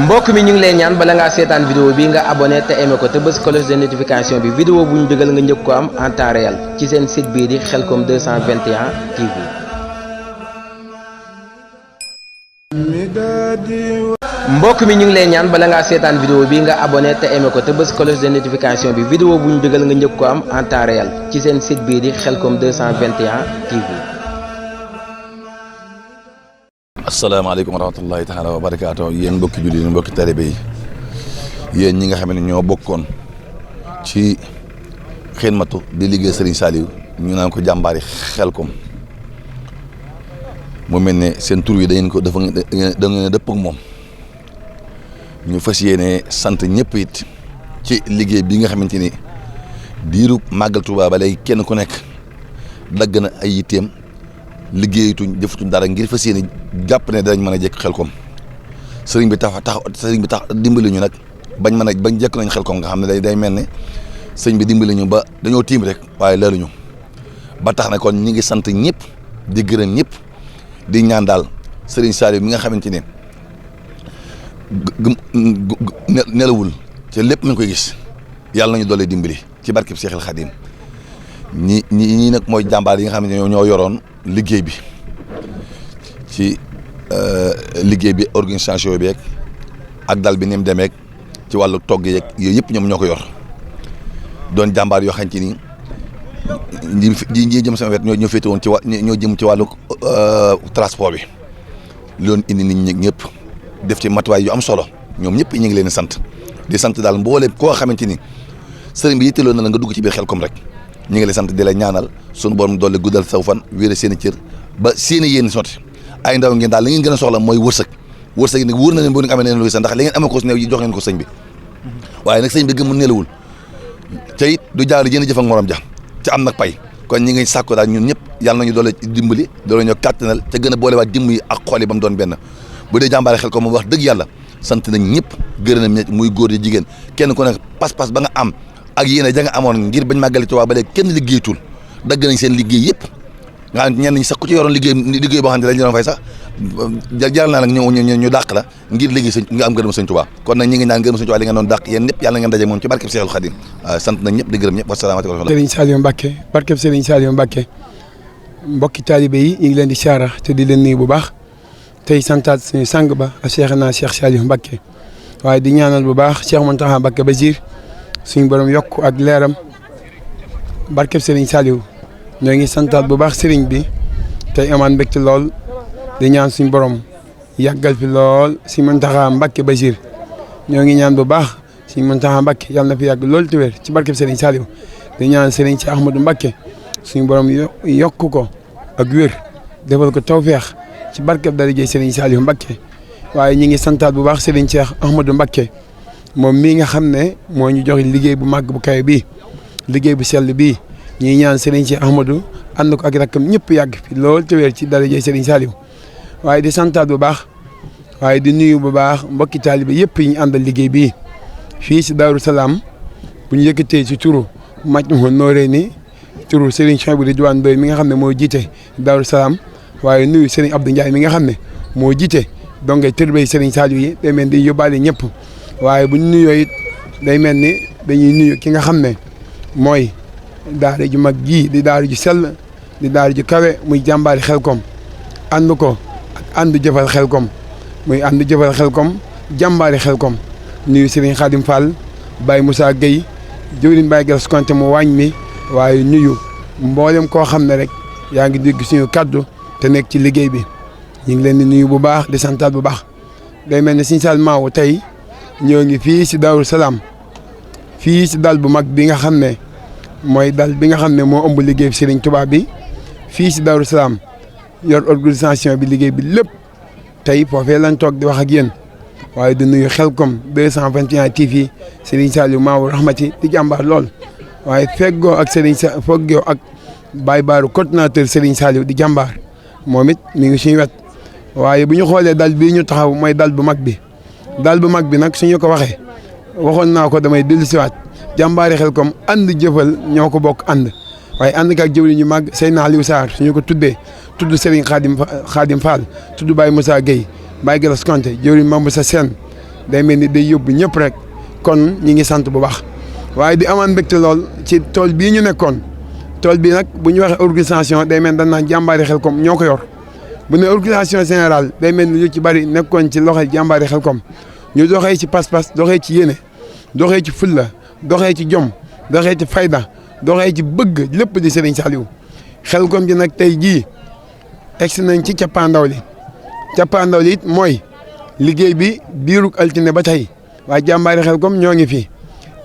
mbokk mi ñu ngi lay ñaan bala ngaa seetaan vidéo bi nga abonné te aimé ko te bës cloche de notification bi vidéo bu ñu dugal nga njëkk ko am en temps réel ci seen site bii di Khelcom 221 TV. mbokk mi ñu ngi lay ñaan bala ngaa seetaan vidéo bi nga abonné te aimé ko te bës cloche de notification bi vidéo bu ñu dugal nga njëkk ko am en temps réel ci seen site bii di Khelcom 221 TV. asalaamaaleykum wa rahmatullahi taala wa barakaatu yéen mbokki julli yi mbokki talibe yi yéen ñi nga xam ne ñoo bokkoon ci xidmatu di liggéey Serigne Saliou ñu naan ko jàmbaari Khelcom mu mel ne seen tur yi da ngeen dëpp ak moom ñu fas yéene sant ñëpp it ci liggéey bi nga xamante ni diiru màggal Tuubaa ba léegi kenn ku nekk dagg na ay yitteem liggéeyatuñ defatuñ dara ngir fas yéene jàpp ne danañ mën a jekk Khelcom sëriñ bi tax dimbali ñu nag bañ jekk nañ Khelcom nga xam ne day mel ne sëriñ bi dimbali ñu ba dañoo tiim rek waaye leeruñu ba tax na kon ñi ngi sant ñëpp di gërëm ñëpp di ñaan daal sëriñ Saliou mi nga xamante ne nelawul te lépp mi ngi koy gis yàlla nañu doole dimbali ci barkeb Seexul Xadim ñii nag mooy jàmbaar yi nga xam ne ñoo yoroon liggéey bi ci liggéey bi organisation bi ak dal bi ni mu demee ci wàllu togg yeeg yooyu yëpp ñoom ñoo ko yor doon jàmbaar yoo xam ci ni ñi jëm sama wet ñoo féete woon ñoo jëm ci wàllu transport bi loolu indi nit ñi ñëpp def ci matuwaay yu am solo ñoom ñëpp ñu ngi leen di sant daal mboolem koo xamante ni sëriñ bi yitteeloon na la nga dugg ci biir Khelcom rek ñu ngi lay sant di la ñaanal sunu borom doole guddal saw fan wéere seen i cër ba seen i yéen sotti ay ndaw ngeen daal li ngeen gën a soxla mooy wërsëg yi nag wóor na leen boo ngeen amee neen lu sax ndax li ngeen amee ko si ne jox ngeen ko sëñ bi waaye nag sëñ bi gëm mu nelawul te it du jaar jën jëf ak morom ja ci am nag pay kon ñi ngi sàkko daal ñun ñëpp yàlla nañu doole dimbali doole ñoo kàttanal te gën a boolewaat dimb yi ak xool yi ba mu doon benn bu dee jàmbaare Khelcom moom wax dëgg yàlla sant nañ ñëpp gërëm nañ muy góor di jigéen kenn ku nekk pas-pas ba nga am ak yéen a ja nga amoon ngir bañ màggali Tuubaa ba léegi kenn liggéeyatul dagg nañ seen liggéey yëpp nga xam ñenn ñi sax ku ci yoroon liggéey boo xam ne dañ doon fay sax jaral naa nag ñu dàq la ngir liggéey sëñ nga am gërëm sëñ Tuubaa kon nag ñi ngi naan gërëm sëñ Tuubaa li nga doon dàq yéen ñëpp yàlla ngeen daje moom ci barkeb Seexul Xadim sant nañ ñëpp di gërëm ñëpp wasalaamaaleykum Serigne Saliou Mbacké barkeb Serigne Saliou Mbacké mbokki taalibe yi ñu ngi leen di siyaara te di leen nuyu bu baax tey santaat suñu sang ba a Cheikh Saliou Mbacké waaye di ñaanal bu baax Cheikh Mountakha Mbacké Bachir suñu borom yokk ak leeram barkeb Serigne Saliou ñoo ngi santaat bu baax Serigne bi tey amaan mbégte lool di ñaan suñu borom yàggal fi lool suñu Mountakha Mbacké Bachir ñoo ngi ñaan bu baax suñu Mountakha Mbacké yàlla na fi yàgg lool te wér ci barkeb Serigne Saliou di ñaan Serigne ci Ahmadou Mbacké suñu borom yokk ko ak wér defal ko tawfeex ci barkeb darajay Serigne Saliou Mbacké waaye ñi ngi santaat bu baax Serigne Cheikh Ahmadou Mbacké moom mii nga xam ne moo ñu jox liggéey bu màgg bu kawe bii liggéey bu sell bii ñuy ñaan Serigne Cheikh Ahmadou ànd ko ak rakkam ñëpp yàgg fi lool te wér ci darajay Serigne Saliou waaye di santaat bu baax waaye di nuyu bu baax mbokki taalibe yëpp yi ñu àndal liggéey bii fii si Daaru Salaam bu ñu yëkkatee ci turu Majmahun Nurayni turu Serigne Souhaïbou Ridwane Ndoye mi nga xam ne moo jiite Daaru Salaam waaye nuyu Serigne Abdou Ndiaye mi nga xam ne moo jiite donc ngay tërbay Serigne Saliou yi day mel di yóbbaale ñëpp waaye bu ñu nuyoo it day mel ni dañuy nuyu ki nga xam ne mooy daara ju mag ji di daara ju sell di daara ju kawe muy jàmbaari Khelcom ànd ko ak ànd jëfal Khelcom muy ànd jëfal Khelcom jàmbaari Khelcom nuyu Serigne Khadim Fall Baye Moussa Gueye jëwriñ Baye Galas Konté mu waañ mi waaye nuyu mboolem koo xam ne rek yaa ngi dégg suñu kaddu te nekk ci liggéey bi ñu ngi leen di nuyu bu baax di santaat bu baax day mel ne Serigne Saliou Maaw tey ñoo ngi fii si Daaru Salaam fii si dal bu mag bi nga xam ne mooy dal bi nga xam ne moo ëmb liggéey bi Serigne Touba bi fii si Daaru Salaam yor organisation bi liggéey bi lépp tey foofee lañ toog di wax ak yéen waaye di nuyu Khelcom 221 TV Serigne Saliou Maaw rahmati di jàmbaar lool waaye feggoo ak feggoo ak Baye Baaru coordinateur Serigne Saliou di jàmbaar moom it mi ngi suñu wet waaye bu ñu xoolee dal bii ñu taxaw mooy dal bu mag bi dal bu mag bi nag suñu ko waxee waxoon naa ko damay dellusiwaat jàmbaari Khelcom ànd jëfal ñoo ko bokk ànd waaye ànd ak jëwriñ ñu màgg Seydina Aliou Sarr suñu ko tuddee tudd Serigne Khadim Fall tudd Baye Moussa Gueye Baye Galas Konté jëwriñ Mamba sa seen day mel ni day yóbbu ñëpp rek kon ñi ngi sant bu baax waaye di amaan mbégte lool ci tool bii ñu nekkoon tool bi nag bu ñu waxee organisation day mel dañ naan jàmbaari Xelcom ñoo ko yor bu ne organisation générale day mel ni lu ci bari nekkoon ci loxo jàmbaari Xelcom ñu doxee ci pas-pas doxee ci yéene doxee ci fulla doxee ci jom doxee ci fayda doxee ci bëgg lépp di Serigne Saliou Xelcom ji nag tey jii egsi nañ ci cappaandaw li it mooy liggéey bi biirug altine ba tey waaye jàmbaari Xelcom ñoo ngi fi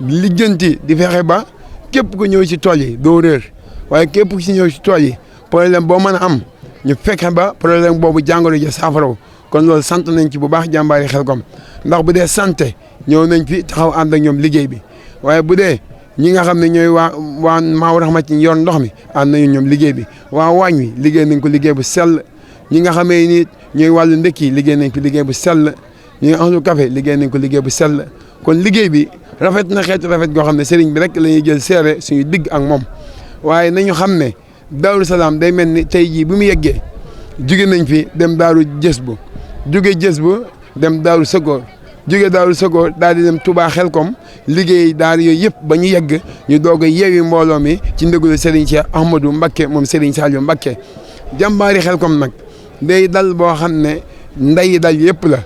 lijjanti di fexe ba képp ku ñëw ci tool yi doo réer waaye képp ku ci ñëw ci tool yi problème boo mën a am ñu fexe ba problème boobu jàngoro ja saafara kon loolu sant nañ ci bu baax jàmbaari Xelcom ndax bu dee santé ñëw nañ fi taxaw ànd ak ñoom liggéey bi waaye bu dee ñi nga xam ne ñooy waa Maawu Rahmati yor ndox mi ànd nañu ñoom liggéey bi waa waañ wi liggéey nañ ko liggéey bu sell ñi nga xamee ni ñooy wàllu ndëkki liggéey nañ ko liggéey bu sell ñi nga ahlu café liggéey nañ ko liggéey bu sell kon liggéey bi rafet na xeetu rafet goo xam ne sëriñ bi rek la ñuy jël seere suñu digg ak moom waaye nañu xam ne Daaru Salaam day mel ni tey jii bi mu yeggee jóge nañ fi dem Daaru Jësbu jóge Jësbu dem Daaru Sagoor jóge Daaru Sagoor daal di dem Touba Xelcom liggéey daal yooyu yëpp ba ñu yegg ñu doog a yeewi mbooloo mi ci ndëgalu Serigne Cheikh Ahmadou Mbacké moom Serigne Saliou Mbacké jàmbaari Xelcom nag day dal boo xam ne nday dal yëpp la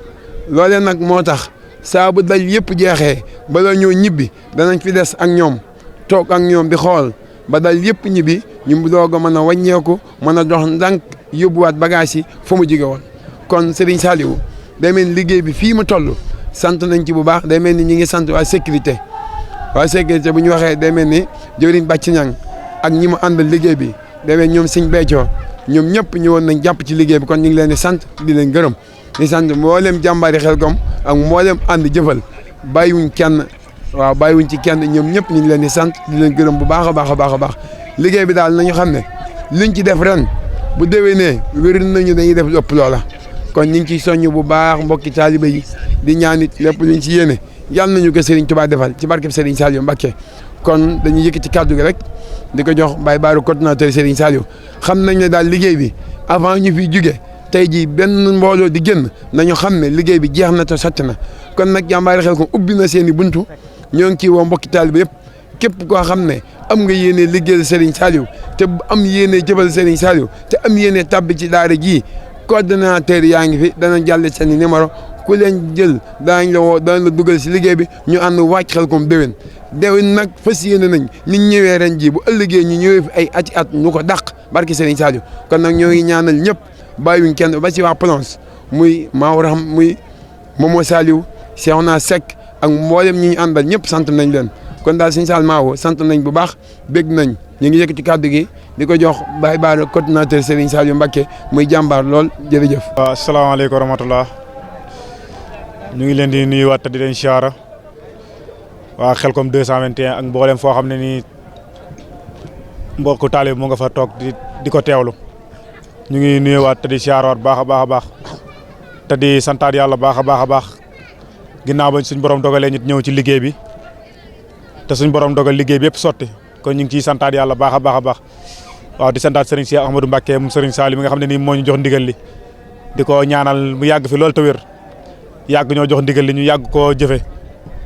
loolee nag moo tax saa bu dal yëpp jeexee bala ñoo ñibbi danañ fi des ak ñoom toog ak ñoom di xool ba dal yëpp ñibbi ñu doog a mën a wàññeeku mën a dox ndànk yóbbuwaat bagage yi fa mu jóge woon kon Serigne Saliou day mel ni liggéey bi fii mu toll sant nañ ci bu baax day mel ni ñi ngi sant waa sécurité bu ñu waxee day mel ni jëwriñ Bàcc Ñang ak ñi mu àndal liggéey bi day mel ñoom Sëñ Béthio ñoom ñëpp ñëwoon nañ jàpp ci liggéey bi kon ñu ngi leen di sant di leen gërëm di sant mboolem jàmbaari Xelcom ak mboolem ànd jëfal bàyyiwuñ kenn waaw bàyyiwuñ ci kenn ñoom ñëpp ñu ngi leen di sant di leen gërëm bu baax a baax a baax a baax liggéey bi daal nañu xam ne liñ ci def ren bu déwénee wér nañu dañuy def lépp loola kon ñu ngi ciy soññ bu baax mbokki taalibe yi di ñaan it lépp luñ ci yéene yàlla nañu ko Serigne Touba defal ci barkeb Serigne Saliou Mbacké kon dañuy yëkkati kàddu gi rek di ko jox Baye Baaru coordinateur Serigne Saliou xam nañ ne daal liggéey bi avant ñu fiy jóge tey jii benn mbooloo di génn nañu xam ne liggéey bi jeex na te sotti na kon nag jàmbaari Xelcom ubbi na seen i buntu ñoo ngi ciy woo mbokki taalibe yëpp képp koo xam ne am nga yéene liggéeyal Serigne Saliou te am yéene jëbal Serigne Saliou te am yéene tabbi ci daara ji coordonnateur yaa ngi fi dana jàlle seen i numéro ku leen jël daañ la woo danañ la dugal si liggéey bi ñu ànd wàcc Xelcom déwén nag fas yéene nañ nit ñëwee ren ji bu ëllëgee ñu ñëwee fi ay ati at ñu ko dàq barki Serigne Saliou kon nag ñoo ngi ñaanal ñëpp bàyyiwuñ kenn ba ci waa Plonge muy Maawu Rahma muy Momo Saliou Cheikhouna Seck ak mboolem ñi ñu àndal ñëpp sant nañ leen kon daal Serigne Sall Maawo sant nañ bu baax bég nañ ñu ngi yëkkati kàddu gi di ko jox Baye Bara coordinateur Serigne Saliou Mbacké muy jàmbaar lool jërëjëf. waaw asalaamaaleykum wa rahmatulah ñu ngi leen di nuyuwaat di leen siyaara waa Xelcom 221 ak mboolem foo xam ne nii mbokku taalib mu nga fa toog di ko teewlu ñu ngi nuyuwaat te di siyaarawaat baax a baax a baax te di santaat yàlla baax a baax a baax ginnaaw bañ suñ borom dogalee nit ñëw ci liggéey bi te suñ borom dogal liggéey bi yëpp sotti kon ñu ngi ciy santaat yàlla baax a baax a baax waaw di santaat Serigne Cheikh Ahmadou Mbacké mu Serigne Saliou mi nga xam ne nii moo ñu jox ndigal li di ko ñaanal mu yàgg fi loolu te wér yàgg ñoo jox ndigal li ñu yàgg koo jëfe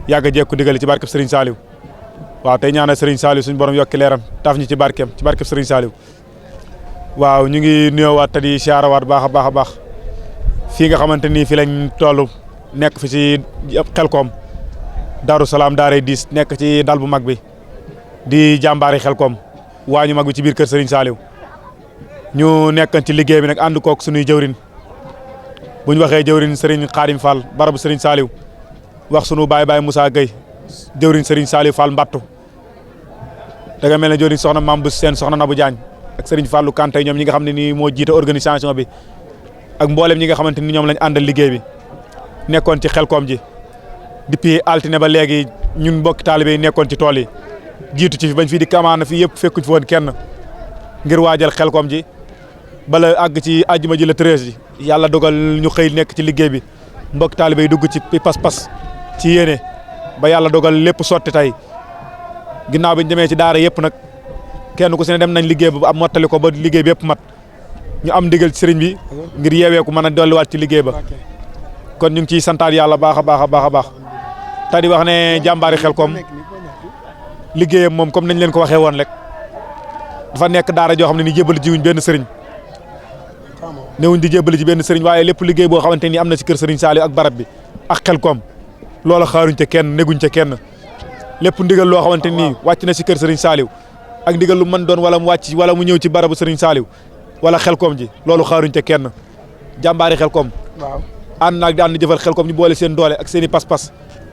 yàgg jekku ndigal li ci barkeb Serigne Saliou waaw tey ñaanal Serigne Saliou suñu borom yokki leeram taaf ñu ci barkeem ci barkeb Serigne Saliou waaw ñu ngi nuyoowaat te di siyaarawaat baax a baax a baax fii nga xamante ni fi lañ toll nekk fi ci Xelcom Daaru Salaam daaray 10 nekk ci dal bu mag bi di jàmbaari Xelcom waa ñu mag bi ci biir kër Serigne Saliou ñu nekkan ci liggéey bi nag ànd kook suñuy jëwrin bu ñu waxee jëwrin Serigne Khadim Fall barabu Serigne Saliou wax sunu baay Moussa Gueye jëwriñ Serigne Saliou Fall Mbattu da nga mel ne jëwriñ soxna Mame Bouss Sène soxna Nabou Diagne ak Serigne Fallou Kanté ñoom ñi nga xam ne nii moo jiite organisation bi ak mboolem ñi nga xamante ni ñoom lañ àndal liggéey bi nekkoon ci Xelcom ji depuis altine ba léegi ñun mbokki taalibe yi nekkoon ci tool yi jiitu ci fi bañ fii di kamaana fii yëpp fekkuñ fi woon kenn ngir waajal Xelcom ji bala àgg ci àjjuma ji la 13 ji yàlla dogal ñu xëy nekk ci liggéey bi mbokki taalibe yi dugg ci pas-pas ci yéene ba yàlla dogal lépp sotti tey ginnaaw bi ñu demee ci daara yëpp nag kenn ku si ne dem nañ liggéey ba am mottali ko ba liggéey bi yëpp mat ñu am ndigal ci sëriñ bi ngir yeeweeku mën a dolliwaat ci liggéey ba kon ñu ngi ciy santaat yàlla baax a baax a baax a baax te di wax ne jàmbaari Xelcom liggéeyam moom comme nañ leen ko waxee woon rek dafa nekk daara joo xam ne ni jébbali jiwuñ benn sëriñ newuñ di jébbali ci benn sëriñ waaye lépp liggéey boo xamante ni am na ci kër sëriñ Saliou ak barab bi ak Xelcom loola xaaruñ ca kenn neguñ ca kenn lépp ndigal loo xamante ni wàcc na ci kër sëriñ Saliou ak ndigal lu mën doon wala mu wàcc wala mu ñëw ci barabu sëriñ Saliou wala Xelcom ji loolu xaaruñ ca kenn jàmbaari Xelcom waaw ànd naag di ànd jëfal Xelcom ñu boole seen doole ak seen i pas-pas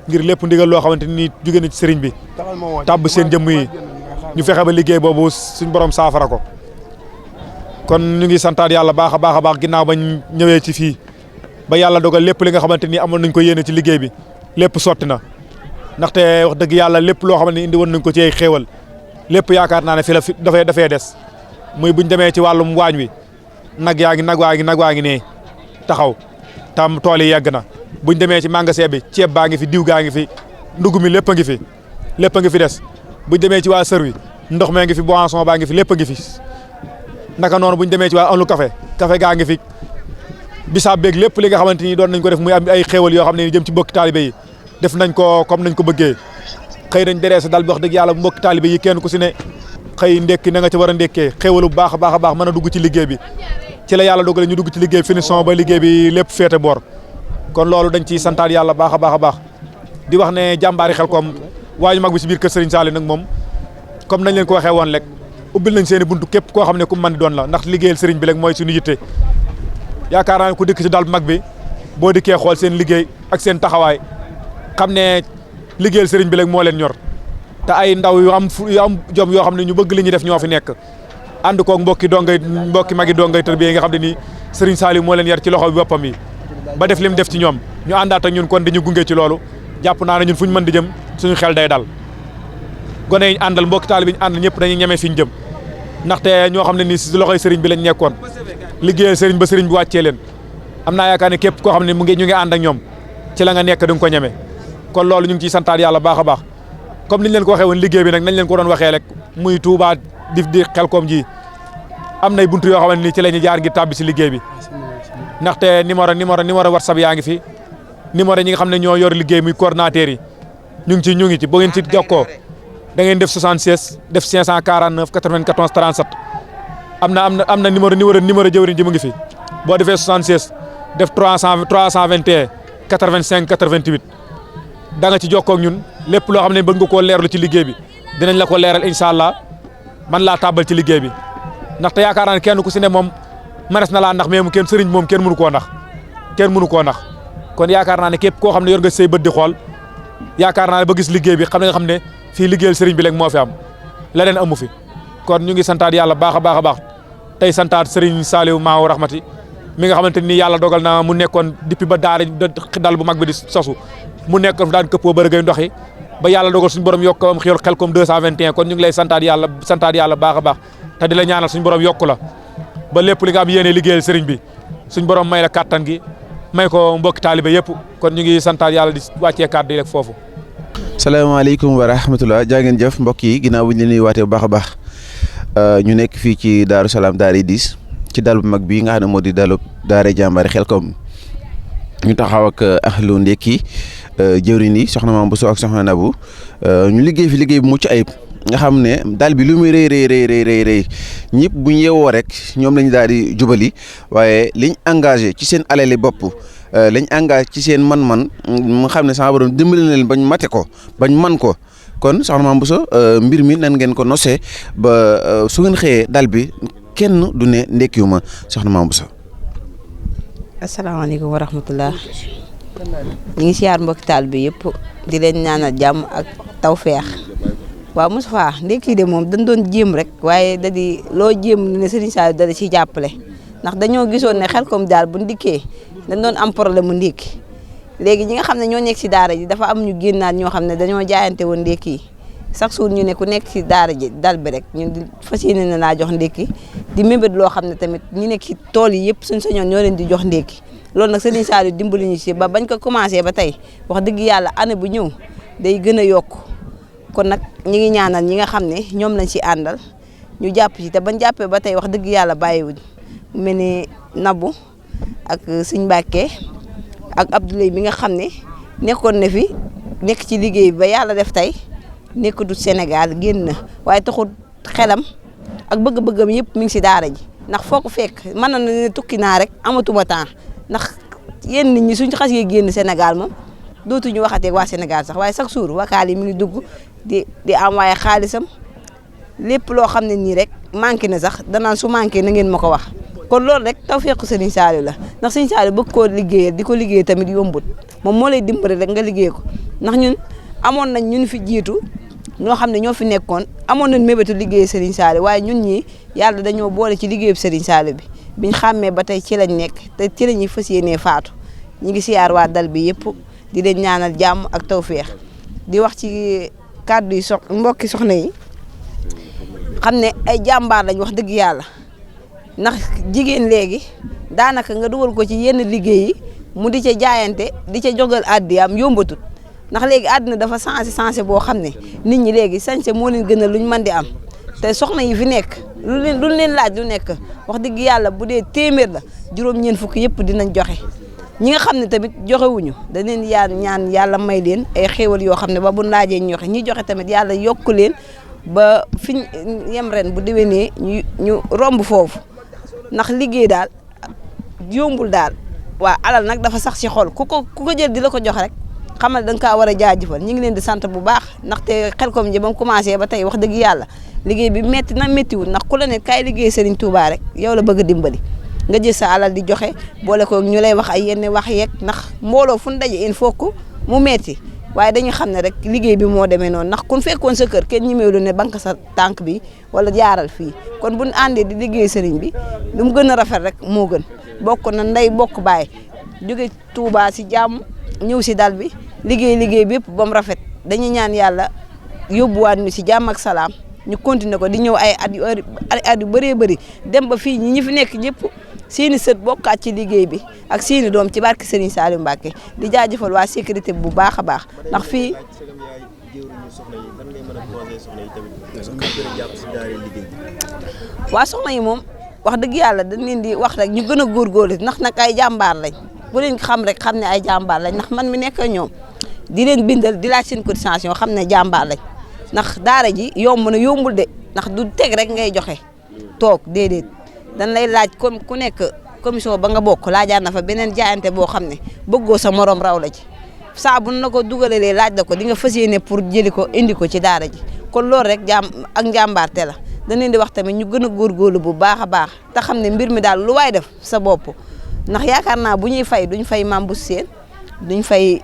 ngir lépp ndigal loo xamante ni jóge na ci sëriñ bi tàbb seen jëmm yi ñu fexe ba liggéey boobu suñ borom saafara ko kon ñu ngi santaat yàlla baax a baax a baax ginnaaw bañ ñëwee ci fii ba yàlla dogal lépp li nga xamante ni amoon nañ ko yéene ci liggéey bi lépp sotti na ndaxte wax dëgg yàlla lépp loo xamante ni indi woon nañ ko ci ay xéewal lépp yaakaar naa ne fi la fi dafay des muy buñ demee ci wàllum waañ wi nag waa ngi nee taxaw tam tool yi yegg na buñ demee ci magasin bi ceeb baa ngi fi diw gaa ngi fi ndugg mi lépp a ngi fi des buñ demee ci waa sër wi ndox mee ngi fi boisson baa ngi fi lépp a ngi fi naka noonu buñ demee ci waa ëllu café gaa ngi fi bisaab beeg lépp li nga xamante ni doon nañ ko def muy am ay xéewal yoo xam ne jëm ci mbokki taalibe yi def nañ ko comme nañ ko bëggee xëy nañ deree sa dal bi wax dëgg yàlla mbokki taalibe yi kenn ku si ne xëy ndekki na nga ci war a ndekkee xéewalu bu baax a baax a baax mën a dugg ci liggéey bi ci la yàlla dogale ñu dugg ci liggéey finition ba liggéey bi lépp féete boor kon loolu dañ ciy santaat yàlla baax a baax a baax di wax ne jàmbaari Xelcom waañu mag bi si biir kër Serigne Saliou nag moom comme nañ leen ko waxee woon rek ubbil nañ seen i buntu képp koo xam ne ku mën di doon la ndax liggéeyal Serigne bi rek mooy suñu yitte yaakaar naa ne ku dikk ci dal bu mag bi boo dikkee xool seen liggéey ak seen taxawaay xam ne liggéeyal Serigne bi rek moo leen ñor te ay ndaw yu am jom yoo xam ne ñu bëgg li ñuy def ñoo fi nekk ànd koog mbokki magi dongay tër bi nga xam ne nii Serigne Saliou moo leen yar ci loxo bi boppam yi ba def lim def ci ñoom ñu àndaat ak ñun kon dañu gunge ci loolu jàpp naa ne ñun fu ñu mën di jëm suñu xel day dal gone yi ñu àndal mbokki taalibe bi ñu ànd ñëpp dañuy ñeme fi ñu jëm ndaxte ñoo xam ne nii si loxoy Serigne bi lañ nekkoon liggéeyal Serigne ba Serigne bi wàccee leen am naa yaakaar ne képp koo xam ne ñu ngi ànd ak ñoom ci la nga nekk da nga ko ñeme kon loolu ñu ngi ciy santaat yàlla baax a baax comme niñ leen ko waxee woon liggéey bi nag nañ leen ko doon waxee rek muy Touba di Xelcom ji am nay buntu yoo xam ne nii ci la ñu jaar ngir tàbbi si liggéey bi ndaxte numéro WhatsApp yaa ngi fi numéro ñi nga xam ne ñoo yor liggéey muy coordinateur yi ñu ngi ci boo ngeen ci jokkoo da ngeen def 76 def 549 94 37 am na numéro jëwriñ ji mu ngi fi boo defee 76 def 321 85 88 da nga ci jokkoo ak ñun lépp loo xam ne bëgg nga koo leerlu ci liggéey bi dinañ la ko leeral incha allah man laa tàbbal ci liggéey bi ndaxte yaakaar naa ne kenn ku si ne moom manes na laa ndax mais kenn sëriñ moom kenn mënu koo nax kon yaakaar naa ne képp koo xam ne yor nga say bët di xool yaakaar naa ne ba gis liggéey bi nga xam ne fii liggéeyal sëriñ bi rek moo fi am leneen amu fi kon ñu ngi santaat yàlla baax a baax a baax tey santaat sëriñ Saliou Maaw Rahmati mi nga xamante ni yàlla dogal na mu nekkoon depuis ba daara dal bu mag bi di sosu mu nekkoon daan këppoo bërëgay ndox yi ba yàlla dogal suñu borom yokk am xéwal Xelcom 221 kon ñu ngi lay santaat yàlla baax a baax te di la ñaanal suñu borom yokku la ba lépp li nga am yéene liggéeyal sëriñ bi suñu borom may la kàttan gi may ko mbokki taalibe yëpp kon ñu ngi santaat yàlla di wàccee kàddu yi rek foofu. salaamaaleykum wa rahmatulah jaa ngeen jëf mbokk yi ginnaaw bu ñu leen nuyuwaatee bu baax a baax ñu nekk fii ci Daaru Salaam Daara 10 ci dal bu mag bii nga xam ne moo di dalu Daara jàmbaari Xelcom ñu taxaw ak ahlu ndekki jëwriñ yi soxna Mame Bousso ak soxna Nabou ñu liggéey fi liggéey bu mucc ayib nga xam ne daal bi lu muy rëy ñëpp bu ñu yeewoo rek ñoom lañu daal di jubali waaye liñ engagé ci seen alali bopp lañ engagé ci seen man-man mu xam ne sama borom dimbali na leen bañ mate ko bañ man ko kon soxna Mame Bousso mbir mi nan ngeen ko nosee ba su ngeen xëyee dal bi kenn du ne ndekkiwu ma soxna Mame Bousso. asalaamaaleykum wa rahmatulah ñu ngi siyaar mbokki taal bi yëpp di leen ñaanal jàmm ak tawfeex waaw Moustapha ndekki de moom dañ doon jéem rek waaye da di loo jéem ne Serigne Saliou da ciy jàppale ndax dañoo gisoon ne Xelcom daal bu ndikkee dañ doon am problème mu ndékki léegi ñi nga xam ne ñoo nekk si daara ji dafa am ñu génnaat ñoo xam ne dañoo jaayante woon ndékki yi chaque jour ñu ne ku nekk si daara ji dal bi rek ñun di fas yéene na laa jox ndékki di mébét loo xam ne tamit ñi nekk si tool yi yëpp suñ sañoon ñoo leen di jox ndékki loolu nag Serigne Saliou dimbali ñu si ba bañ ko commencé ba tey wax dëgg yàlla année bu ñëw day gën a yokk kon nag ñi ngi ñaanal ñi nga xam ne ñoom lañ si àndal ñu jàpp ci te bañ jàppee ba tey wax dëgg yàlla bàyyiwuñ mel ni Nabou ak Sëñ Mbàkke ak Abdoulaye mi nga xam ne nekkoon na fi nekk ci liggéey ba yàlla def tey nekkatu Sénégal génn na waaye taxul xelam ak bëgg-bëggam yëpp mi ngi si daara ji ndax foo ko fekk mën na ne tukki naa rek amatuma temps ndax yéen nit ñi suñu xasee génn Sénégal moom dootuñu waxatee waa Sénégal sax waaye chaque jour wakaal yi mi ngi dugg di envoyé xaalisam lépp loo xam ne nii rek manqué na sax danaan su manqué na ngeen ma ko wax kon loolu rek tawfeexu Serigne Saliou la ndax Serigne Saliou bëgg koo liggéeyal di ko liggéey tamit yombut moom moo lay dimbali rek nga liggéey ko ndax ñun amoon nañ ñun fi jiitu ñoo xam ne ñoo fi nekkoon amoon nañ mébétu liggéey Serigne Saliou waaye ñun ñii yàlla dañoo boole ci liggéeyu Serigne Saliou bi biñ xàmmee ba tey ci lañ nekk te ci la ñuy fas yéenee faatu ñu ngi siyaar waa dal bi yëpp di leen ñaanal jàmm ak tawfeex di wax ci kàddu yi mbokki soxna yi xam ne ay jàmbaar lañ wax dëgg yàlla ndax jigéen léegi daanaka nga dugal ko ci yenn liggéey yi mu di ca jaayante di ca jogal àddiyaam yombatut ndax léegi àddina dafa changé boo xam ne nit ñi léegi sañse moo leen gën a luñ mën di am te soxna yi fi nekk luñ leen laaj lu nekk wax dëgg yàlla bu dee téeméer la juróom-ñeent fukk yëpp dinañ joxe ñi nga xam ne tamit joxewuñu dañ leen ñaan yàlla may leen ay xéewal yoo xam ne ba bu laajee ñu joxe ñi joxe tamit yàlla yokk leen ba fiñ yem ren bu déwénee ñu romb foofu ndax liggéey daal yombul daal waa alal nag dafa sax ci xol ku ko jël di la ko jox rek xamal da nga kaa war a jaajëfal ñu ngi leen di sant bu baax ndaxte Xelcom ji ba mu commencé ba tey wax dëgg yàlla liggéey bi metti na méttiwul ndax ku la ne kaay liggéey Serigne Touba rek yow la bëgg a dimbali nga jël sa alal di joxe boole ko ñu lay wax ay yenn wax yeeg ndax mbooloo fu ñu daje il faut que mu metti waaye dañu xam ne rek liggéey bi moo demee noonu ndax kun fekkoon sa kër kenn ñemeelu ne banque sa tànk bi wala jaaral fii kon buñ àndee di liggéey Serigne bi lu mu gën a rafet rek moo gën bokk na ndey bokk baay jóge Touba si jàmm ñëw si dal bi liggéey bi yëpp ba mu rafet dañuy ñaan yàlla yóbbuwaat ñu si jàmm ak salaam ñu continuer ko di ñëw ay at yu bëree bëri dem ba fii ñi fi nekk ñëpp seeni sët bokkaat ci liggéey bi ak seeni doom ci barke Serigne Saliou Mbacké di jaajëfal waa sécurité bu baax a baax ndax fii waa soxna yi moom wax dëgg yàlla dañ leen di wax rek ñu gën a góorgóorlu ndax nag ay jàmbaar lañ bu leen xam rek xam ne ay jàmbaar lañ ndax man mi nekk ñoom di leen bindal di laaj seen cotisation xam ne jàmbaar lañ ndax daara ji yomb na yombul de ndax du teg rek ngay joxe toog déedéet dañ lay laaj comme ku nekk commission ba nga bokk laajaan na fa beneen jaayante boo xam ne bëggoo sa morom raw la ci saa bu na ko dugalee laaj la ko di nga fas yéene pour jëli ko indi ko ci daara ji kon loolu rek ak njàmbaarte la dañ leen di wax tamit ñu gën a góorgóorlu bu baax a baax te xam ne mbir mi daal lu waay def sa bopp ndax yaakaar naa bu ñuy fay duñ fay Mame Bousso Sène duñ fay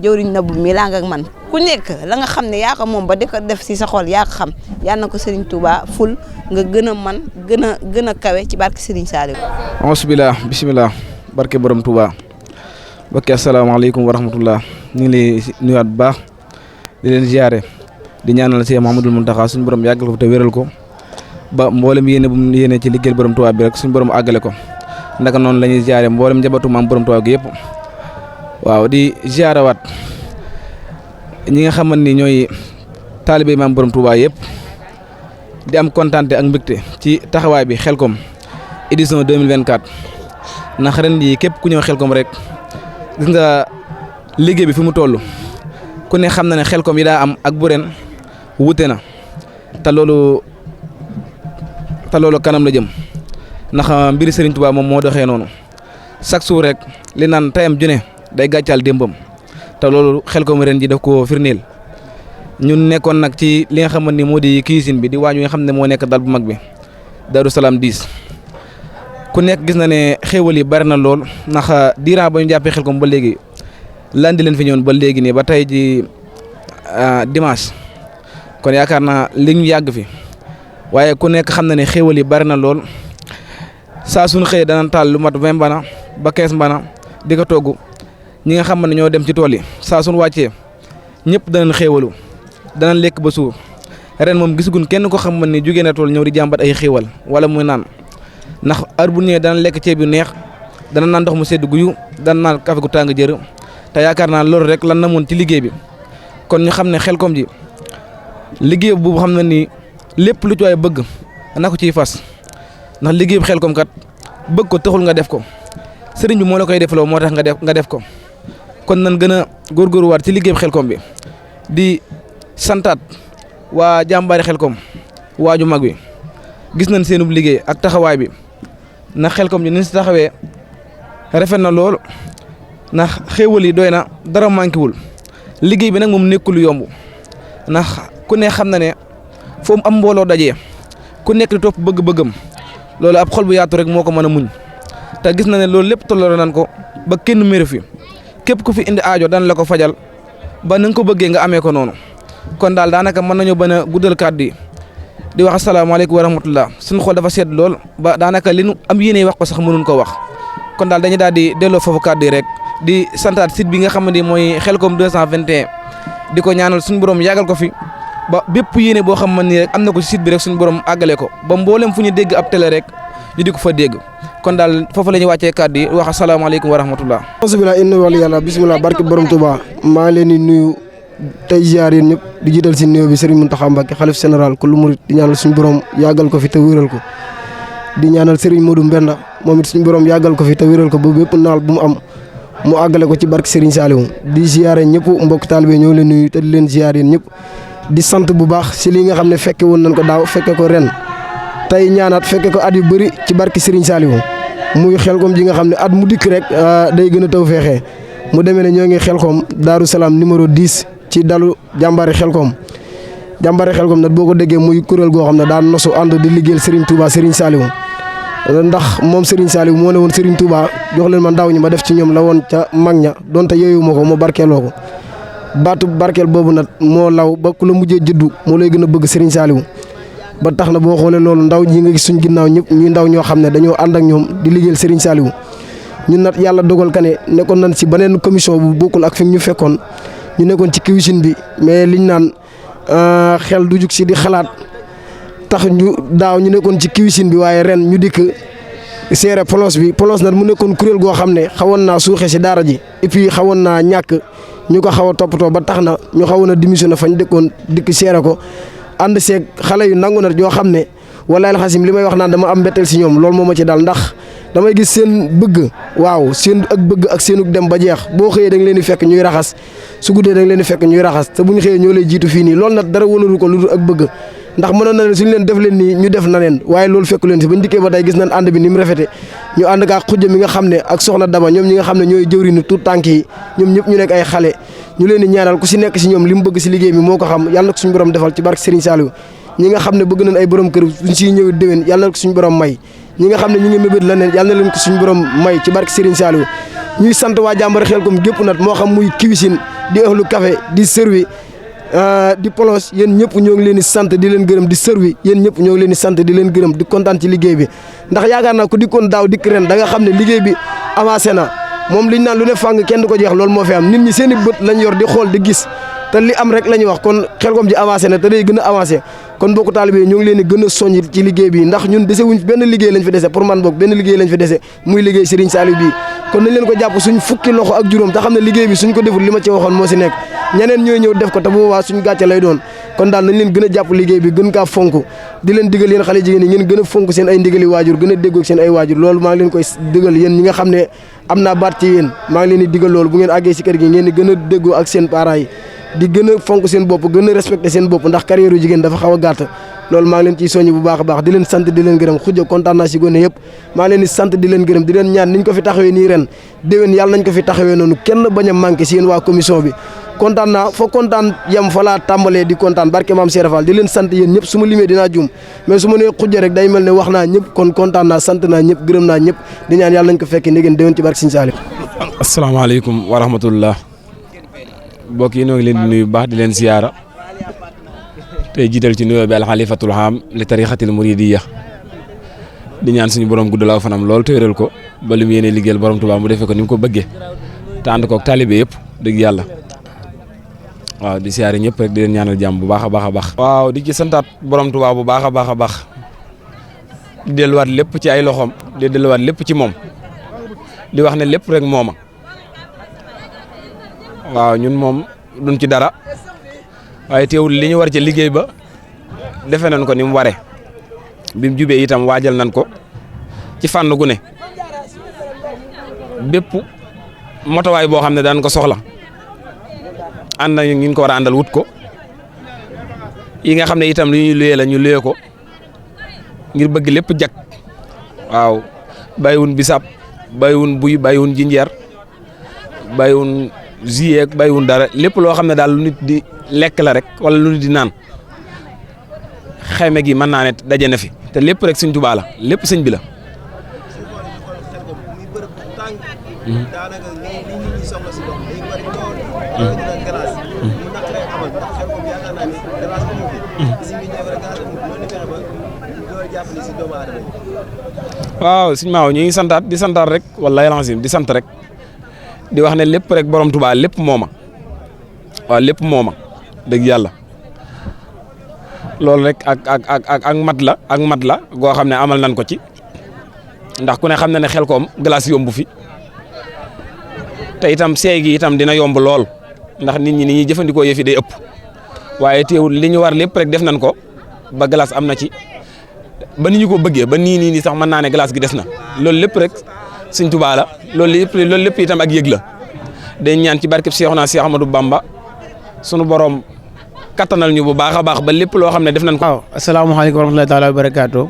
jëwriñ na bu mi laa ak man ku nekk la nga xam ne yaa ko moom ba di ko def si sa xol yaa ko xam yal na ko Serigne Touba ful nga gën a man gën a kawe ci barke Serigne Saliou. Alhamdulilah bisimilah barke borom Touba barke asalaamaaleykum wa rahmatullah ñu ngi lay nuyuwaat bu baax di leen ziare di ñaanal Cheikh Mouhamadoul Mountakha suñu borom yàggal ko te wéral ko ba mboolem yéene bu mu yéene ci liggéeyal borom Touba bi rek suñu borom àggale ko ndaka noonu la ñuy ziare mboolem njabootu maam borom Touba gi yëpp. waaw di ziarawaat ñi nga xamante ni ñooy taalibe maam borom Touba yëpp di am kontaante ak mbégte ci taxawaay bi Xelcom édition 2024 ndax ren yi képp ku ñëw Xelcom rek gis nga liggéey bi fi mu toll ku ne xam na ne Xelcom yi daa am ak bu ren wute na te loolu kanam la jëm ndax mbiri Serigne Touba moom moo doxee noonu chaque jour rek li naan tayam june day gàccaal démbam te loolu Xelcom ren ji daf ko firndeel ñun nekkoon nag ci li nga xamante ni moo di cuisine bi di waañ wi nga xam ne moo nekk dal bu mag bi Darou Salam 10 ku nekk gis na ne xéewal yi bari na lool ndax diiran ba ñu jàppee Xelcom ba léegi landi leen fi ñëwoon ba léegi nii ba tey ji dimanche kon yaakaar naa li ñu yàgg fi waaye ku nekk xam na ne xéewal yi bari na lool saa suñu xëyee dana taal lu mat 20 mbana ba 15 mbana di ko togg ñi nga xam ne ñoo dem ci tool yi saa suñu wàccee ñëpp danañ xéewalu danañ lekk ba suur ren moom gisaguñ kenn ko xam ne jógee na tool ñëw di jàmbat ay xéewal wala muy naan ndax heure bu ñëwee danañ lekk ceeb yu neex dana naan ndox mu sedd guyu dana naan kafe gu tàng jër te yaakaar naa loolu rek lan na moon ci liggéey bi kon ñu xam ne Xelcom ji liggéey boobu xam na ni lépp lu ci waay bëgg na ko ciy fas ndax liggéey bu Xelcom kat bëgg ko taxul nga def ko sëriñ bi moo la koy defloo moo tax nga def ko kon nan gën a góorgóorluwaat ci liggéey Xelcom bi di santaat waa jàmbaari Xelcom waaju mag bi gis nañ seenub liggéey ak taxawaay bi ndax Xelcom ji ni si taxawee rafet na lool ndax xéewal yi doy na dara manqué wul liggéey bi nag moom nekkul yomb ndax ku ne xam na ne foofu am mbooloo dajee ku nekk di topp bëgg-bëggam loolu ab xol bu yaatu rek moo ko mën a muñ te gis na ne loolu lépp tolloo nan ko ba kenn méru fi képp ku fi indi aajo daan la ko fajal ba na nga ko bëggee nga amee ko noonu kon daal daanaka mën nañoo bañ a guddal kàddu yi di wax asalaamaaleykum wa rahmatullah suñu xol dafa sedd lool ba daanaka li nu am yéene wax ko sax mënuñ ko wax kon daal dañuy daal di delloo foofu kàddu yi rek di santaat site bi nga xamante ni mooy Xelcom 221 di ko ñaanal suñu borom yàggal ko fi ba bépp yéene boo xam ni rek am na ko ci site bi rek suñu borom àggale ko ba mboolem fu ñu dégg ab télé rek ñu di ko fa dégg kon daal foofu la ñuy wàccee kàddu yi wax asalaamaaleykum wa rahmatullah. alhamdulilah inna wali yàlla bisimilah barke borom Touba maa leen di nuyu tey ziar yéen ñëpp di jiital si nuyoo bi Serigne Mountakha Mbacké xalif général ku lu murit di ñaanal suñu borom yàggal ko fi te wéral ko di ñaanal Serigne Modou Mbenda moom it suñu borom yàggal ko fi te wéral ko ba bépp naal bu mu am mu àggale ko ci barke Serigne Saliou di ziare ñëpp mbokk taalibe ñoo leen nuyu te di leen ziar yéen ñëpp di sant bu baax si li nga xam ne fekke woon nañ ko daaw fekke ko ren tey ñaanaat fekke ko at yu bëri ci barke Serigne Saliou muy Xelcom ji nga xam ne at mu dikk rek day gën a taw feexee mu demee ne ñoo ngi Xelcom Daaru Salaam numéro 10 ci dalu jàmbaari Xelcom nag boo ko déggee muy kuréel goo xam ne daan nosu ànd di liggéeyal Serigne Touba Serigne Saliou ndax moom Serigne Saliou moo ne woon Serigne Touba jox leen ma ndaw ñi ma def ci ñoom la woon ca mag ña donte yooyu ma ko mu barkeeloo ko baatu barkeel boobu nag moo law ba ku la mujjee juddu moo lay gën a bëgg Serigne Saliou ba tax na boo xoolee loolu ndaw ñi nga gis suñ ginnaaw ñëpp ñuy ndaw ñoo xam ne dañoo ànd ak ñoom di liggéeyal Serigne Saliou ñun nag yàlla dogal ka ne nekkoon nañ si beneen commission bu bokkul ak fi ñu fekkoon ñu nekkoon ci cuisine bi mais liñ naan xel du jug si di xalaat tax ñu daaw ñu nekkoon ci cuisine bi waaye ren ñu dikk seere polos bi polos nag mu nekkoon kuréel goo xam ne xawoon naa suuxe si daara ji et puis xawoon naa ñàkk ñu ko xaw a toppatoo ba tax na ñu xawoon a démissionné fañ dëkkoon dikk seere ko ànd seeg xale yu nangu na yoo xam ne wallaahi alxasim li may wax naan dama am mbetteel si ñoom loolu moo ma ci daal ndax damay gis seen bëgg waaw seen ak bëgg ak seenu dem ba jeex boo xëyee da nga leen di fekk ñuy raxas su guddee da nga leen di fekk ñuy raxas te bu ñu xëyee ñoo lay jiitu fii nii loolu nag dara wënaru ko lu dul ak bëgg ndax mënoon na leen suñu leen def leen nii ñu def na leen waaye loolu fekku leen si bañ dikkee ba tey gis nañ ànd bi ni mu rafete ñu ànd kaa xujja mi nga xam ne ak soxna Daba ñoom ñi nga xam ne ñooy jëwriñu tout tànk yi ñoom ñëpp ñu nekk ay xale ñu leen di ñaanal ku si nekk si ñoom li mu bëgg si liggéey bi moo ko xam yàlla na ko suñu borom defal ci barke Serigne Saliou ñi nga xam ne bëgg nañ ay borom kër suñ siy ñëw déwén yàlla na ko suñu borom may ñi nga xam ne ñu ngi mébét la neen yàlla na leen ko suñu borom may ci barke Serigne Saliou ñuy sant waa jàmbaari Xelcom gépp nag moo xam muy cuisine di ëxlu café di servi di polos yéen ñëpp ñoo ngi leen di sant di leen gërëm di servi yéen ñëpp ñoo ngi leen di sant di leen gërëm di kontaan ci liggéey bi ndax yaakaar naa ko dikkoon daaw dikk ren da nga xam ne liggéey bi avancé na moom liñ naan lu ne fàng kenn du ko jeex loolu moo fi am nit ñi seen i bët lañ yor di xool di gis te li am rek la ñuy wax kon Xelcom ji avancé na te day gën a avancé kon mbokku taalibe ñoo ngi leen di gën a soññ ci liggéey bi ndax ñun dese wuñ benn liggéey lañ fi dese pour man boog benn liggéey lañ fi dese muy liggéey Serigne Saliou bii kon nañ leen ko jàpp suñ fukki loxo ak juróom te xam ne liggéey bi suñ ko deful li ma ci waxoon moo si nekk ñeneen ñooy ñëw def ko te bu boobaa suñ gàcce lay doon kon daal nañ leen gën a jàpp liggéey bi gën kaa fonk di leen digal yéen xale jigéen yi ngeen gën a fonk seen ay ndigali waajur gën a déggoog seen ay waajur loolu maa ngi leen koy digal yéen ñi nga xam ne am naa baat ci yéen maa ngi leen di digal loolu bu ngeen àggee si kër gi ngeen di gën a déggoo ak seen parents yi di gën a fonk seen bopp gën a respecté seen bopp ndax carrière yu jigéen dafa xaw a gàtt loolu maa ngi leen ciy soññ bu baax a baax di leen sant di leen gërëm xujja kontaan naa si gone yëpp maa ngi leen di sant di leen gërëm di leen ñaan niñ ko fi taxawee nii ren déwén yàlla nañ ko fi taxawee noonu kenn bañ a manqué si yéen waa commission bi kontaan naa fa kontaan yem fa laa tàmbalee di kontaan barke maam Cheikh Fall di leen sant yéen ñëpp su ma limee dinaa juum mais su ma nee xujja rek day mel ne wax naa ñëpp kon kontaan naa sant naa ñëpp gërëm naa ñëpp di ñaan yàlla nañ ko fekkee ndégeen déwén ci barke Serigne Saliou. asalaamaaleykum wa rahmatullah mbokk yi ñoo ngi leen di nuyu bu baax di leen siyaara tey jiital ci nuyoo bi alxalifatul xam li tarixatil muridiya di ñaan suñu borom guddalaaw fanam lool te wéral ko ba li mu yéene liggéeyal borom Tuubaa mu defee ko ni mu ko bëggee te ànd koog taalibe yëpp dëgg yàlla waaw di siyaare ñëpp rek di leen ñaanal jàmm bu baax a baax a baax. waaw di ci santaat borom Tuubaa bu baax a baax a baax di delluwaat lépp ci ay loxoom di delluwaat lépp ci moom di wax ne lépp rek mooma waaw ñun moom duñ ci dara waaye teewul li ñu war ci liggéey ba defe nañ ko ni mu waree bi mu jubee itam waajal nañ ko ci fànn gu ne bépp motowaay boo xam ne daan ko soxla ànd na ñu ko war a àndal wut ko yi nga xam ne itam lu ñuy luyee la ñu luyee ko ngir bëgg lépp jag waaw bàyyiwun bisab bàyyiwun buy bàyyiwun jinjeer bàyyiwun juillet bàyyiwun dara lépp loo xam ne daal lu nit di lekk la rek wala lu nit di naan xayma gi mën naa ne daje na fi te lépp rek Sëñ Tuubaa la lépp sëñ bi la. waaw sëñ Maaw ñu ngi santaat di santaat rek wallaahi lancim di sant rek di wax ne lépp rek borom Tuubaa lépp mooma waaw lépp mooma dëgg yàlla loolu rek ak mat la goo xam ne amal nañ ko ci ndax ku ne xam na ne Xelkom glace yombu fi te itam seey gi itam dina yomb lool ndax nit ñi ni ñuy jëfandikoo yëf yi day ëpp waaye teewul li ñu war lépp rek def nañ ko ba glace am na ci ba ni ñu ko bëggee ba nii sax mën naa ne glace gi des na loolu lépp rek Sëñ Tuubaa la loolu lépp itam ak yëg la day ñaan ci barkeb Seexuna Seex Ahmadu Bamba sunu borom kattanal ñu bu baax a baax ba lépp loo xam ne def nañ ko. waaw asalaamaaleykum wa rahmatulaahi taala wa barakaatu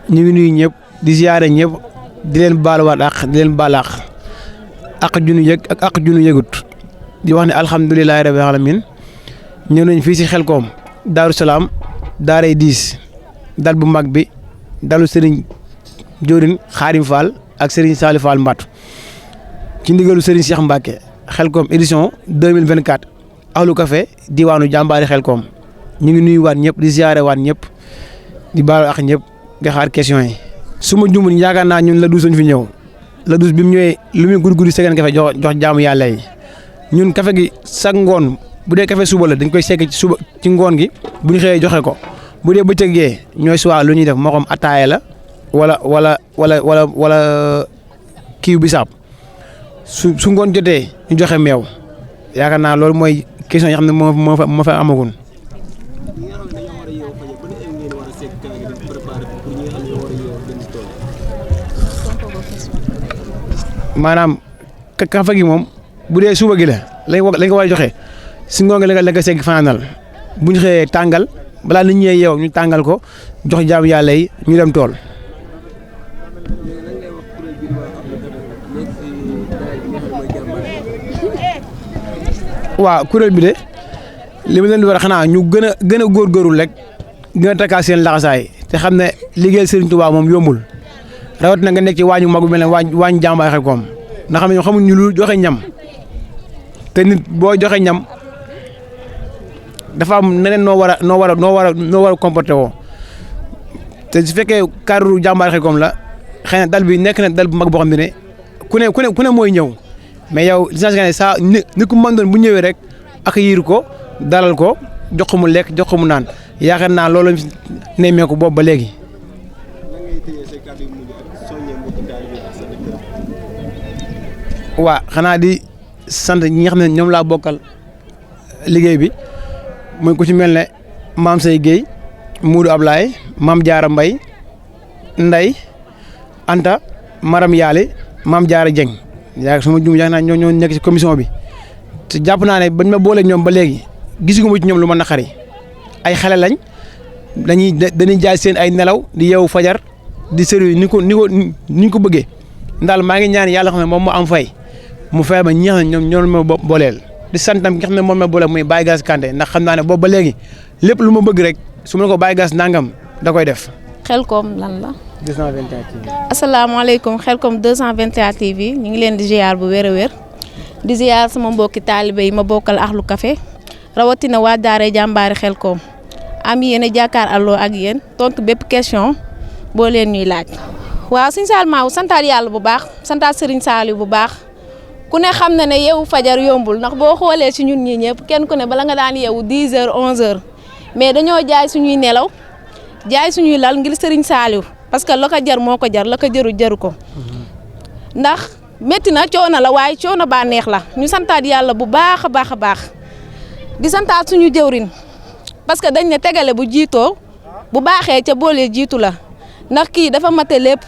ñu ngi nuyu ñëpp di ziare ñëpp di leen baaluwaat ak di leen baal ak junu yëg ak ak junu yëgut di wax ne alhamdulilahi rabbil alamin ñëw nañ fii si Xelkom Daaru Salaam daaray 10 dal bu mag bi dalu Serigne Diorin Xaarim Fall ak Serigne Salif Fall Mbatt ci ndigalu Serigne Cheikh Mbacke Xelkom édition 2024 ahlu café diwaanu jàmbaari Xelkom ñu ngi nuyu waat ñëpp di ziare waat ñëpp di baalu ak ñëpp nga xaar question yi. su ma juumul yaakaar naa ñun la douze ñu fi ñëw la douze bi mu ñëwee lu muy guddi segeen café jox jaamu yàlla yi ñun café gi sax ngoon bu dee café suba la dañ koy segg ci suba ci ngoon gi bu ñu xëyee joxe ko bu dee bëccëg gee ñooy suwaa lu ñuy def moo xam ataaya la wala kii bisaab su ngoon jotee ñu joxe meew yaakaar naa loolu mooy question yi xam ne moo fa amagun. maanaam kafa gi moom bu dee suba gi la lañ ko war a joxe si ngoon gi la nga segg fanaanal bu ñu xëyee tàngal balaa nit ñee yeew ñu tàngal ko jox jaamu yàlla yi ñu dem tool. waaw kuréel bi de li ma leen di war a xanaa ñu gën a góorgóorlu rek gën a takkaat seen laxasaay te xam ne liggéeyal Serigne Touba moom yombul. rawat na nga nekk ci waañu mag bu mel ne waañ jàmbaay Xelkom ndax xam ne xamuñ ñu lu joxe ñam te nit boo joxe ñam dafa am neneen noo war a comporté woo te su fekkee cadre jàmbaay Xelkom la xëy na dal bi nekk na dal bu mag boo xam ne ku ne mooy ñëw mais yow licence nga ne saa ni ku mën doon bu ñëwee rek ak yiir ko dalal ko jox ko mu lekk jox ko mu naan yaakaar naa loolu nemmeeku boobu ba léegi. waa xanaa di sant ñi nga xam ne ñoom laa bokkal liggéey bi muy ku ci mel ne maam Say Guèye Moudou Ablaye maam Diarra Mbaye Nday Anta Maram Yaali maam Diarra Dieng yaa suma jum yaa naa ñoo nekk ci commission bi te jàpp naa ne bañ ma booleeg ñoom ba léegi gisuguma ci ñoom lu ma naqari ay xale lañ dañuy jaay seen ay nelaw di yeewu fajar di sëriñ ni ñu ko bëggee ndaal maa ngi ñaan yàlla xam ne moom moo am fay mu fay ma ñi nga xam ne ñoom ma booleel di santam ki nga xam ne moom ma booleel muy Baye Gass Kanté ndax xam naa ne boobu ba léegi lépp lu ma bëgg rek su ma ne ko Baye Gass nangam da koy def. Xelkom lan la. 221 TV. asalaamaaleykum Xelkom 221 TV ñu ngi leen di ziar bu wér a wér di ziar sama mbokki taalibe yi ma bokkal Ahlu Café rawatina waa Daara jàmbaari Xelkom am yéen a jàkkaarloo ak yéen tontu bépp question boo leen ñuy laaj. waaw Sëñ Saliou santaat yàlla bu baax santaat Serigne Saliou bu baax ku ne xam na ne yeewu fajar yombul ndax boo xoolee ci ñun ñii ñëpp kenn ku ne bala nga daan yeewu 10h 11h mais dañoo jaay suñuy nelaw jaay suñuy lal ngir Serigne Saliou parce que la ko jar moo ko jar la ko jaru ko ndax métti na coono la waaye coono baa neex la ñu santaat yàlla bu baax a baax a baax di santaat suñu jëwrin parce que dañ ne tegale bu jiitoo bu baaxee ca boole jiitu la ndax kii dafa mate lépp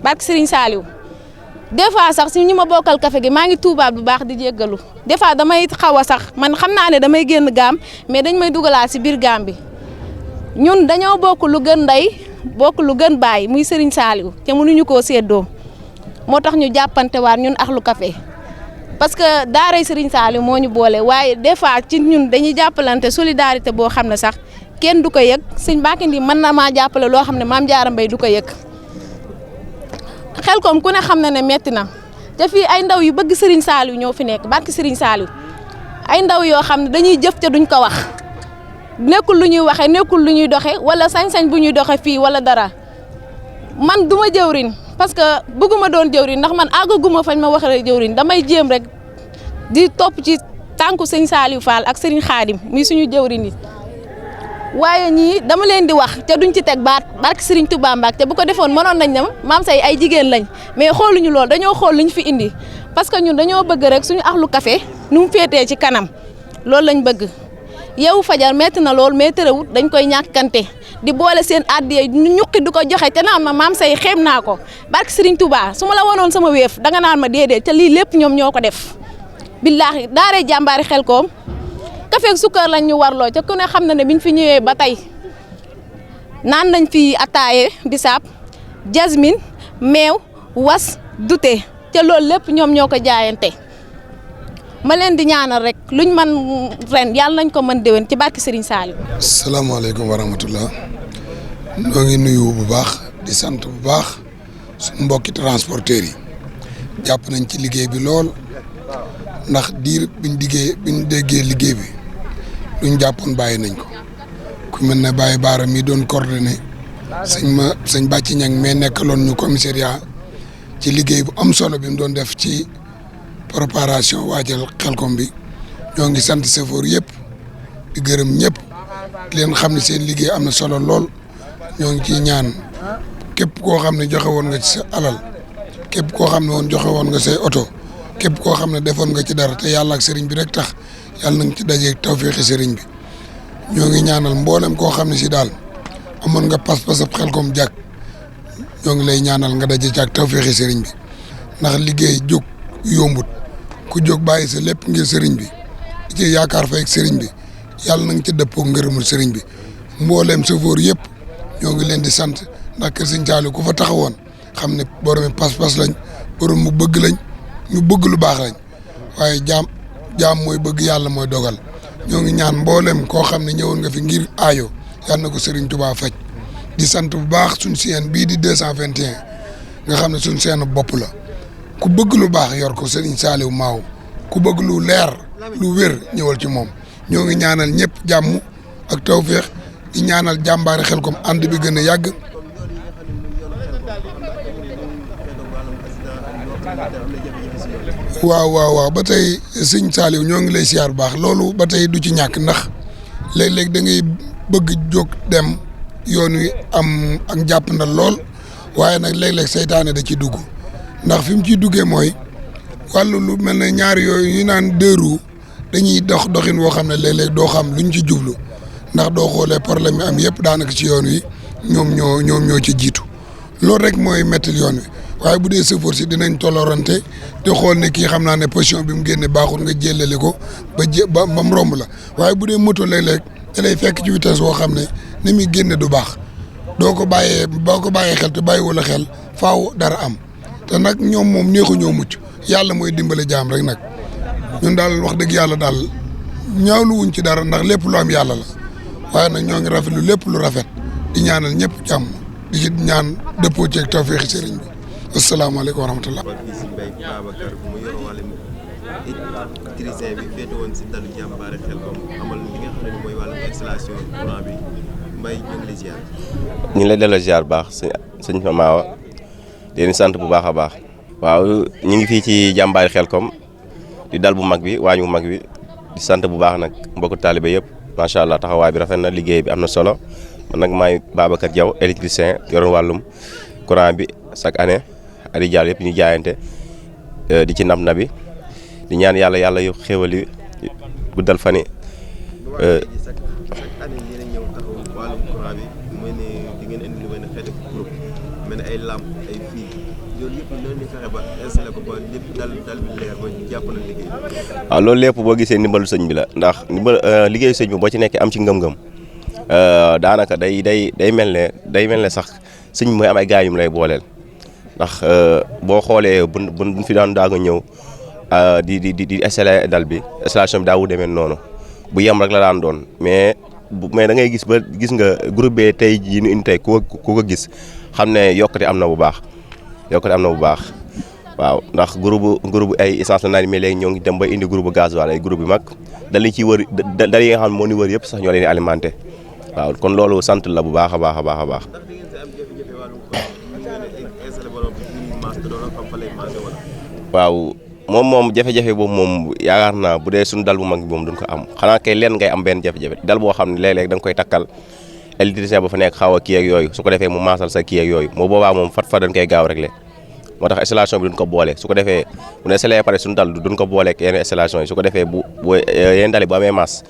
barke Serigne Saliou des fois sax si ñi ma bokkal café gi maa ngi tuubaat bu baax di jéggalu des fois damay xaw a sax man xam naa ne damay génn gaam mais dañ may dugalaat si biir gaam bi ñun dañoo bokk lu gën ndey bokk lu gën baay muy Serigne Saliou te mënuñu koo séddoo moo tax ñu jàppante waat ñun Ahlou Café parce que daaray Serigne Saliou moo ñu boole waaye des fois ci ñun dañuy jàppalante solidarité boo xam ne sax kenn du ko yëg sëñ Mbacké Ndi mën na maa jàppale loo xam ne Maam Jaara Mbay du ko yëg Xelcom ku ne xam na ne metti na te fii ay ndaw yu bëgg Serigne Saliou ñoo fi nekk barki Serigne Saliou ay ndaw yoo xam ne dañuy jëf te duñ ko wax nekkul lu ñuy waxee nekkul lu ñuy doxe wala sañ-sañ bu ñuy doxe fii wala dara man duma jëwrin parce que bëgguma doon jëwrin ndax man àggaguma fañ ma waxee jëwrin damay jéem rek di topp ci tànku sëñ Saliou Fall ak Serigne Khadim muy suñu jëwrin yi waaye ñii dama leen di wax te duñ ci teg baat barke Serigne Touba Mbacke te bu ko defoon mënoon nañ ne maam say ay jigéen lañ mais xooluñu lool dañoo xool liñ fi indi parce que ñun dañoo bëgg rek suñu Ahlou Café nu mu féetee ci kanam loolu lañ bëgg yow fajar metti na lool mais terewut dañ koy ñàkkante di boole seen addiya ñu ñuqi du ko joxe te naan ma maam say xeeb naa ko barke Serigne Touba su ma la wonoon sama wéef danga naan ma déedéet te lii lépp ñoom ñoo ko def billaahi daaree jàmbaari Xelcom café ak sukkar lañ ñu warloo te ku ne xam na ne biñ fi ñëwee ba tey naan nañ fi ataaye bisaab jasmine meew was dute te loolu lépp ñoom ñoo ko jaayante ma leen di ñaanal rek luñ man ren yàlla nañ ko mën déwén ci barki Serigne Saliou. salaamaaleykum wa rahmatullah ñoo ngi nuyu bu baax di sant bu baax suñu mbokki transporteurs yi jàpp nañ ci liggéey bi lool ndax diir biñ déggee liggéey bi luñ jàppoon bàyyi nañ ko ku mel ne Baye Baara mi doon coordonné sëñ Bàcci Ñang mais nekkaloon ñu commissariat ci liggéey bu am solo bi mu doon def ci préparation waajal Xelcom bi ñoo ngi sant chauffeur yëpp di gërëm ñëpp di leen xam ne seen liggéey am na solo lool ñoo ngi ciy ñaan képp koo xam ne joxe woon nga ci sa alal képp koo xam ne woon joxe woon nga say oto képp koo xam ne defoon nga ci dara te yàlla ak sëriñ bi rek tax yàlla na nga ci dajeeg tawféexi sëriñ bi ñoo ngi ñaanal mboolem koo xam ne si daal amoon nga pas-pasab Xelcom jàkk ñoo ngi lay ñaanal nga daje ci ak tawféexi sëriñ bi ndax liggéey jóg yombut ku jóg bàyyi sa lépp ngir sëriñ bi di ci yaakaar fay ak sëriñ bi yàlla na nga ci dëppoo ngërëmul sëriñ bi mbooleem chauffeur yëpp ñoo ngi leen di sant ndax kër sëñ Saliou ku fa taxawoon xam ne boromi pas-pas lañ borom mu bëgg lañ ñu bëgg lu baax lañ waaye jaam mooy bëgg yàlla mooy dogal ñoo ngi ñaan mboolem koo xam ne ñëwoon nga fi ngir aayo yal na ko Serigne Touba faj di sant bu baax suñ seen bii di 221 nga xam ne suñ seen bopp la ku bëgg lu baax yor ko Serigne Saliou Maaw ku bëgg lu leer lu wér ñëwal ci moom ñoo ngi ñaanal ñëpp jàmm ak tawféex di ñaanal jàmbaari Xelcom ànd bi gën a yàgg. waaw ba tey sëñ Saliou ñoo ngi lay siyaar bu baax loolu ba tey du ci ñàkk ndax léeg-léeg da ngay bëgg jóg dem yoon wi am ak jàpp na lool waaye nag léeg-léeg seytaane da ci dugg ndax fi mu ciy duggee mooy wàllu lu mel ne ñaari yooyu ñu naan deux roues dañuy doxin woo xam ne léeg-léeg doo xam luñ ci jublu ndax doo xoolee problème yi am yëpp daanaka ci yoon wi ñoom ñoo ci jiitu loolu rek mooy mettil yoon wi. waaye bu dee sëfoor si dinañ tolorante te xool ne kii xam naa ne position bi mu génne baaxul nga jëlale ko ba mu romb la waaye bu dee moto léeg-léeg da lay fekk ci vitesse boo xam ne ni muy génne du baax boo ko bàyyee xel te bàyyi wala xel faaw dara am te nag ñoom moom neexu ñoo mucc yàlla mooy dimbale jaam rek nag ñun daal wax dëgg yàlla daal ñaawlu wuñ ci dara ndax lépp lu am yàlla la waaye nag ñoo ngi rafetlu lépp lu rafet di ñaanal ñëpp jàmm di ci ñaan dëppoo ceeg tawfeexi sëriñ bi. asalaamaaleykum wa rahmatulah. ñu ngi lay delloo ziar bu baax sëñ Maawa di leen sant bu baax a baax. waaw ñu ngi fii ci jàmbaari Xelcom di dal bu mag bi waañu bu mag bi di sant bu baax nag mbokku taalibe yëpp macha allah taxawaay bi rafet na liggéey bi am na solo man nag maay Babacar Diaw électricien yoroon wàllum courant bi chaque année. Adi Diallo yëpp ñu jaayante di ci nab nabi di ñaan yàlla yu xéwal yi guddal fan yi. waaw loolu lépp boo gisee ndimbalu sëñ bi la ndax liggéeyu sëñ bi boo ci nekkee am ci ngëm-ngëm daanaka day mel ne sax sëñ bi mooy am ay gaay yu mu lay booleel ndax boo xoolee buñ fi daan daaga ñëw di installé dal bi installation bi daawu demee noonu bu yem rek la daan doon mais da ngay gis nga groupe bi tey jii ñu indi tey ku ko gis xam ne yokkute am na bu baax waaw ndax groupe ay essence la naan mais léegi ñoo ngi dem ba indi groupe gasoil ay groupe yu mag dal yi ciy wër dal yi nga xam ne moo ni wër yëpp sax ñoo leen di alimenté waaw kon loolu sant la bu baax a baax. waaw moom jafe-jafe boobu moom yaakaar naa bu dee suñu dal bu mag bi moom duñ ko am xanaa kay leen ngay am benn jafe-jafe dal boo xam ne léeg-léeg da nga koy takkal électricien ba fa nekk xaw a kii ak yooyu su ko defee mu maasal sa kii ak yooyu moo boobaa moom fat dañ koy gaaw réglé moo tax installation bi duñ ko boole su ko defee bu ne installé pare suñu dal duñ ko boole ak yenn installation yi su ko defee bu yenn dal yi bu amee masse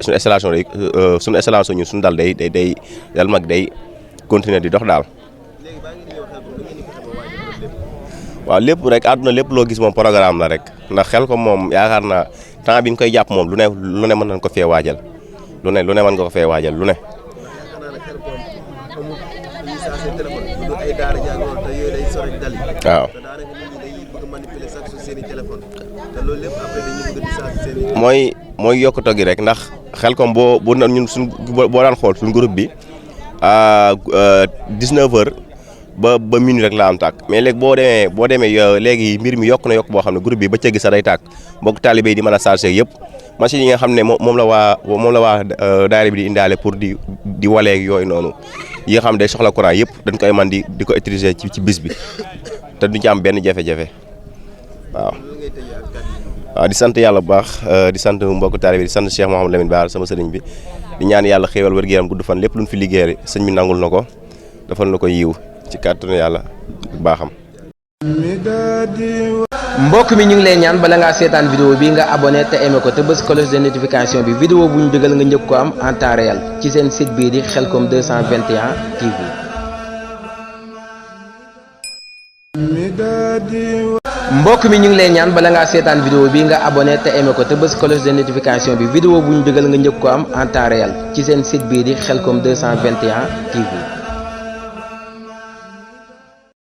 suñu installation ñun suñu dal day dal mag day continuer di dox daal. waaw lépp rek àdduna lépp loo gis moom programme la rek ndax xel ko moom yaakaar naa temps bi ñu koy jàpp moom lu ne mën nañ ko fee waajal lu ne mën nga ko fee waajal lu ne. waaw mooy yokkute gi rek ndax xel kom boo daan xool suñ groupe bi à 19h ba minuit rek la am tàkk mais léegi boo demee léegi mbir mi yokk na yokk boo xam ne groupe bi ba cëgg sa day tàkk mbokk taalibe yi di mën a chargé yëpp machine yi nga xam ne moom la waa daayira bi di indaale pour di waleeg yooyu noonu yi nga xam ne day soxla courant yëpp dañ koy man di ko utiliser ci bis bi te duñ ci am benn jafe-jafe waaw di sant yàlla bu baax di sant mbokk taalibe di sant Cheikh Mouhamadou Lamine Bara sama sëriñ bi di ñaan yàlla xéewal wér-gu-yaram gudd fan lépp luñ fi liggéey sëñ bi nangul na ko defal na ko yiw ci kàttanu yàlla baaxam. mbokk mi ñu ngi lay ñaan bala ngaa seetaan vidéo bi nga abonné te aimé ko te bës cloche de notification bi vidéo bu ñu dugal nga njëkk ko am en temps réel ci seen site bii di Khelcom 221 TV. mbokk mi ñu ngi lay ñaan bala ngaa seetaan vidéo bi nga abonné te aimé ko te bës cloche de notification bi vidéo bu ñu dugal nga njëkk ko am en temps réel ci seen site bii di Khelcom 221 TV.